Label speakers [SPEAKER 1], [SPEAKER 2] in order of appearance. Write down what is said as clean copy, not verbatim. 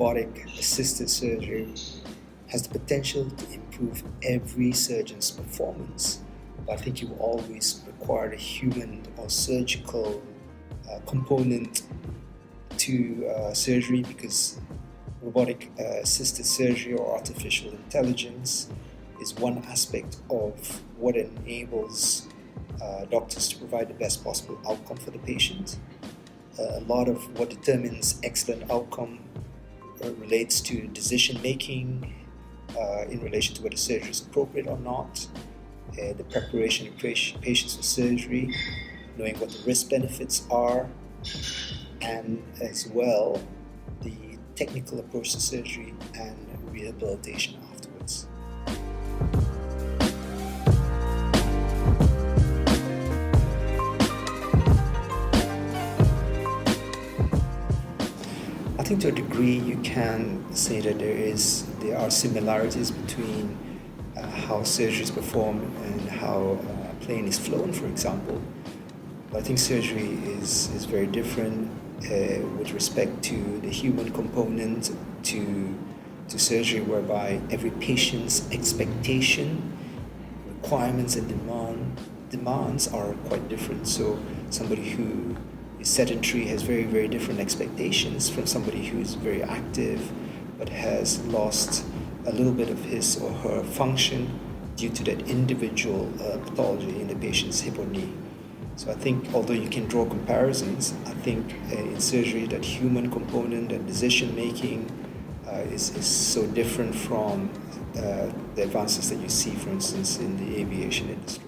[SPEAKER 1] robotic assisted surgery has the potential to improve every surgeon's performance, but I think you will always require a human or surgical component to surgery, because robotic assisted surgery or artificial intelligence is one aspect of what enables doctors to provide the best possible outcome for the patient. A lot of what determines excellent outcome relates to decision making in relation to whether surgery is appropriate or not, the preparation of patients for surgery, knowing what the risk benefits are, and as well the technical approach to surgery and rehabilitation afterwards. I think to a degree you can say that there are similarities between how surgery is performed and how a plane is flown, for example. But I think surgery is very different with respect to the human component to surgery, whereby every patient's expectation, requirements and demands are quite different. So somebody who is sedentary has very, very different expectations from somebody who is very active but has lost a little bit of his or her function due to that individual pathology in the patient's hip or knee. So I think although you can draw comparisons, I think in surgery that human component and decision making is so different from the advances that you see, for instance, in the aviation industry.